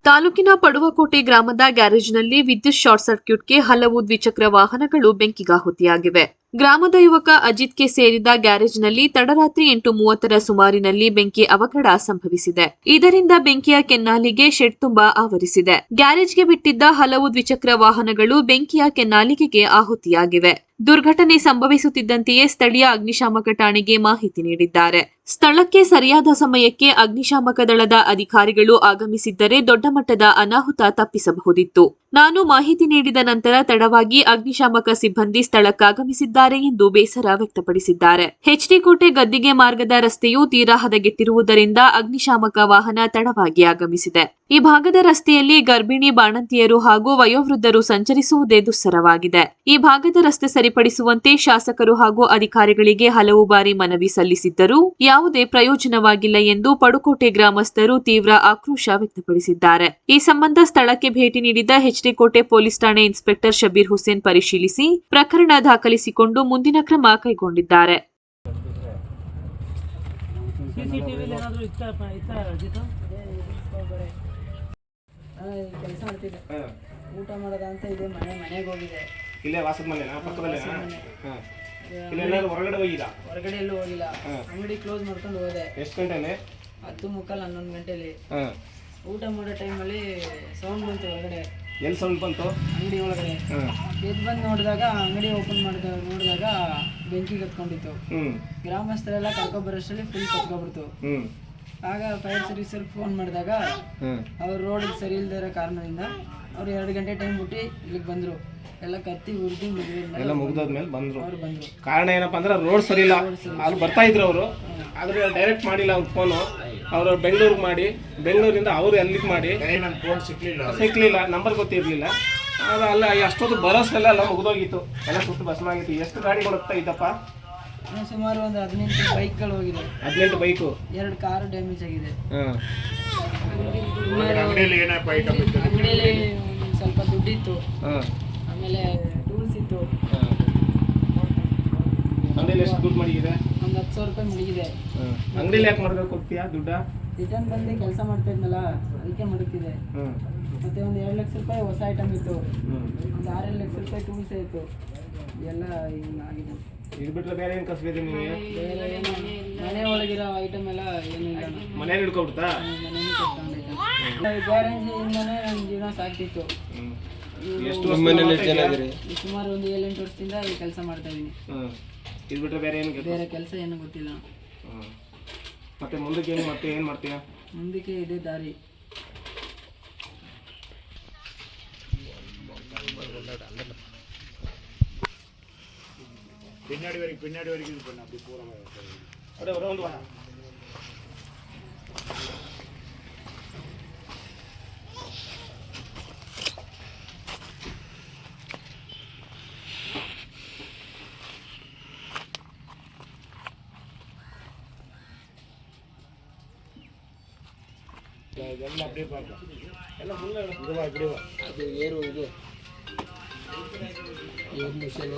ತಾಲೂಕಿನ ಪಡುವಕೋಟೆ ಗ್ರಾಮದ ಗ್ಯಾರೇಜ್ನಲ್ಲಿ ವಿದ್ಯುತ್ ಶಾರ್ಟ್ ಸರ್ಕ್ಯೂಟ್ಗೆ ಹಲವು ದ್ವಿಚಕ್ರ ವಾಹನಗಳು ಬೆಂಕಿಗಾಹುತಿಯಾಗಿವೆ. ಗ್ರಾಮದ ಯುವಕ ಅಜಿತ್ಗೆ ಸೇರಿದ ಗ್ಯಾರೇಜ್ನಲ್ಲಿ ತಡರಾತ್ರಿ 8:30 ಸುಮಾರಿನಲ್ಲಿ ಬೆಂಕಿ ಅವಘಡ ಸಂಭವಿಸಿದೆ. ಇದರಿಂದ ಬೆಂಕಿಯ ಕೆನ್ನಾಲಿಗೆ ಶೆಡ್ ತುಂಬಾ ಆವರಿಸಿದೆ. ಗ್ಯಾರೇಜ್ಗೆ ಬಿಟ್ಟಿದ್ದ ಹಲವು ದ್ವಿಚಕ್ರ ವಾಹನಗಳು ಬೆಂಕಿಯ ಕೆನ್ನಾಲಿಗೆಗೆ ಆಹುತಿಯಾಗಿವೆ. ದುರ್ಘಟನೆ ಸಂಭವಿಸುತ್ತಿದ್ದಂತೆಯೇ ಸ್ಥಳೀಯ ಅಗ್ನಿಶಾಮಕ ಠಾಣೆಗೆ ಮಾಹಿತಿ ನೀಡಿದ್ದಾರೆ. ಸ್ಥಳಕ್ಕೆ ಸರಿಯಾದ ಸಮಯಕ್ಕೆ ಅಗ್ನಿಶಾಮಕ ದಳದ ಅಧಿಕಾರಿಗಳು ಆಗಮಿಸಿದ್ದರೆ ದೊಡ್ಡ ಮಟ್ಟದ ಅನಾಹುತ ತಪ್ಪಿಸಬಹುದಿತ್ತು. ನಾನು ಮಾಹಿತಿ ನೀಡಿದ ನಂತರ ತಡವಾಗಿ ಅಗ್ನಿಶಾಮಕ ಸಿಬ್ಬಂದಿ ಸ್ಥಳಕ್ಕಾಗಮಿಸಿದ್ದಾರೆ ಎಂದು ಬೇಸರ ವ್ಯಕ್ತಪಡಿಸಿದ್ದಾರೆ. ಎಚ್ಡಿ ಕೋಟೆ ಗದ್ದಿಗೆ ಮಾರ್ಗದ ರಸ್ತೆಯು ತೀರಾ ಹದಗೆಟ್ಟಿರುವುದರಿಂದ ಅಗ್ನಿಶಾಮಕ ವಾಹನ ತಡವಾಗಿ ಆಗಮಿಸಿದೆ. ಈ ಭಾಗದ ರಸ್ತೆಯಲ್ಲಿ ಗರ್ಭಿಣಿ, ಬಾಣಂತಿಯರು ಹಾಗೂ ವಯೋವೃದ್ಧರು ಸಂಚರಿಸುವುದೇ ದುಸ್ತರವಾಗಿದೆ. ಈ ಭಾಗದ ರಸ್ತೆ ಸರಿಪಡಿಸುವಂತೆ ಶಾಸಕರು ಹಾಗೂ ಅಧಿಕಾರಿಗಳಿಗೆ ಹಲವು ಬಾರಿ ಮನವಿ ಸಲ್ಲಿಸಿದ್ದರೂ ಯಾವುದೇ ಪ್ರಯೋಜನವಾಗಿಲ್ಲ ಎಂದು ಪಡುಕೋಟೆ ಗ್ರಾಮಸ್ಥರು ತೀವ್ರ ಆಕ್ರೋಶ ವ್ಯಕ್ತಪಡಿಸಿದ್ದಾರೆ. ಈ ಸಂಬಂಧ ಸ್ಥಳಕ್ಕೆ ಭೇಟಿ ನೀಡಿದ ಎಚ್ಡಿ ಕೋಟೆ ಪೊಲೀಸ್ ಠಾಣೆ ಇನ್ಸ್ಪೆಕ್ಟರ್ ಶಬೀರ್ ಹುಸೇನ್ ಪರಿಶೀಲಿಸಿ ಪ್ರಕರಣ ದಾಖಲಿಸಿಕೊಂಡು ಮುಂದಿನ ಕ್ರಮ ಕೈಗೊಂಡಿದ್ದಾರೆ. ಕೆಲಸ ಮಾಡ್ತಿದ್ದೆ, ಊಟ ಮಾಡೋದಂತ ಇದೆ, ಮನೆಗೆ ಹೋಗಿದೆ. ಇಲ್ಲೇ ವಾಸದ ಮನೆನಾ? ಪಕ್ಕದಲ್ಲೇನಾ? ಹೊರಗಡೆ ಹೋಗಿಲ್ಲ? ಹೊರಗಡೆ ಎಲ್ಲೂ ಹೋಗಿಲ್ಲ. ಅಂಗಡಿ ಕ್ಲೋಸ್ ಮಾಡ್ಕೊಂಡು ಹೋದೆ. ಎಷ್ಟು ಗಂಟೆಲಿ? 10:45 11 ಗಂಟೆಲಿ. ಊಟ ಮಾಡೋ ಟೈಮಲ್ಲಿ ಸೌಂಡ್ ಬಂತು ಹೊರಗಡೆ. ಎಲ್ಲಿ ಸೌಂಡ್ ಬಂತು? ಅಂಗಡಿ ಒಳಗಡೆ. ಎದ್ದು ಬಂದು ನೋಡಿದಾಗ ಅಂಗಡಿ ಓಪನ್ ನೋಡಿದಾಗ ಬೆಂಕಿ ಕತ್ಕೊಂಡಿತ್ತು. ಗ್ರಾಮಸ್ಥರೆಲ್ಲ ಕರ್ಕೊಬರೋಷ್ಟರಲ್ಲಿ ಫುಲ್ ಕತ್ಕೊಬಿಡ್ತು. ಆಗ ಫೈರ್ ಸರ್ವಿಸರ್ಗೆ ಫೋನ್ ಮಾಡಿದಾಗ ಅವ್ರು ರೋಡಿಗೆ ಸರಿ ಇಲ್ದೇ ಇರೋ ಕಾರಣದಿಂದ ಅವ್ರು 2 ಗಂಟೆ ಟೈಮ್ ಬಿಟ್ಟು ಇಲ್ಲಿಗೆ ಬಂದರು. ಎಲ್ಲ ಕತ್ತಿ ಉರ್ದಿ ಎಲ್ಲ ಮುಗಿದೋದ್ಮೇಲೆ ಬಂದರು. ಅವ್ರು ಬಂದರು. ಕಾರಣ ಏನಪ್ಪ ಅಂದ್ರೆ ರೋಡ್ ಸರಿ ಇಲ್ಲ. ಅಲ್ಲಿ ಬರ್ತಾ ಇದ್ರು ಅವರು, ಆದರೆ ಡೈರೆಕ್ಟ್ ಮಾಡಿಲ್ಲ ಅವ್ರ ಫೋನು. ಅವರು ಬೆಂಗಳೂರಿಗೆ ಮಾಡಿ, ಬೆಂಗಳೂರಿಂದ ಅವರು ಎಲ್ಲಿಗೆ ಮಾಡಿ ಫೋನ್ ಸಿಕ್ಲಿಲ್ಲ, ನಂಬರ್ ಗೊತ್ತಿರಲಿಲ್ಲ. ಅದು ಅಲ್ಲ ಅಷ್ಟೊತ್ತು ಬರೋಷ್ಟೆಲ್ಲ ಎಲ್ಲ ಮುಗಿದೋಗಿತ್ತು, ಎಲ್ಲ ಸುಟ್ಟು ಭಸ್ಮ ಆಗಿತ್ತು. ಎಷ್ಟು ಗಾಡಿಗಳು ಹೋಗ್ತಾ ಇದ್ದಪ್ಪ? ಸುಮಾರು ಒಂದು 18 ಬೈಕ್ಗಳು ಹೋಗಿದೆ. 18 ಬೈಕು, 2 ಕಾರು ಡ್ಯಾಮೇಜ್ ಆಗಿದೆ. ಅಂಗಡಿಯಲ್ಲಿ ಸ್ವಲ್ಪ ದುಡ್ಡಿತ್ತು, ಆಮೇಲೆ ಟೂಲ್ಸ್ ಇತ್ತು. ಅಂಗಡಿಯಲ್ಲಿ ಎಷ್ಟು ದುಡ್ಡು ಮಡಗಿದೆ? ಒಂದು 10,000 ರೂಪಾಯಿ ಮಡಗಿದೆ. ಅಂಗಡಿಯಲ್ಲಿ ಯಾಕೆ ಮಾಡ್ಬೇಕು ಹೋಗ್ತೀಯಾ ದುಡ್ಡ? ರಿಟರ್ನ್ ಬಂದು ಕೆಲಸ ಮಾಡ್ತಾ ಇದ್ನಲ್ಲ, ಅದಕ್ಕೆ ಮಡಗ್ತಿದೆ. ಮತ್ತೆ ಒಂದು 2 ಲಕ್ಷ ರೂಪಾಯಿ ಹೊಸ ಐಟಮ್ ಇತ್ತು, ಒಂದು 6 ಲಕ್ಷ ರೂಪಾಯಿ ಟೂಲ್ಸ್ ಇತ್ತು. ಎಲ್ಲ ಹಿಂಗಾಗಿದೆ. ಇದು ಬಿಟ್ಟರೆ ಬೇರೆ ಏನು ಕಸಬಿದೆ ನಿಮಗೆ? ಮನೆ ಒಳಗಿರೋ ಐಟಮ್ ಎಲ್ಲ ಏನೂ ಇಲ್ಲ. ಮನೇಲಿ ಹಿಡ್ಕೊಬಿಡ್ತಾ? ಮನೇಲಿ ಕಟ್ಕೊಂಡಿದ್ದೆ. ಗ್ಯಾರೇಜಿಂದನೇ ನನ್ನ ಜೀವನ ಸಾಕ್ತಿತ್ತು. ಸುಮಾರು ಒಂದು 7-8 ವರ್ಷದಿಂದ ಈ ಕೆಲಸ ಮಾಡ್ತಾ ಇದ್ದೀನಿ. ಇದು ಬಿಟ್ಟರೆ ಬೇರೆ ಕೆಲಸ ಏನೂ ಗೊತ್ತಿಲ್ಲ. ಮತ್ತೆ ಮುಂದಕ್ಕೆ ಏನು ಮಾಡ್ತೀಯಾ? ಮುಂದಕ್ಕೆ ಇದೇ ದಾರಿ. பின்னாடி வரைக்கும் இது பண்ண அப்படி போகிற மாதிரி அப்படியே ஒரு ரவுண்டு வா. இதெல்லாம் அப்படியே பார்க்கலாம். எல்லாம் முன்னே இப்படி வா ಅದು ಏರು ಇದು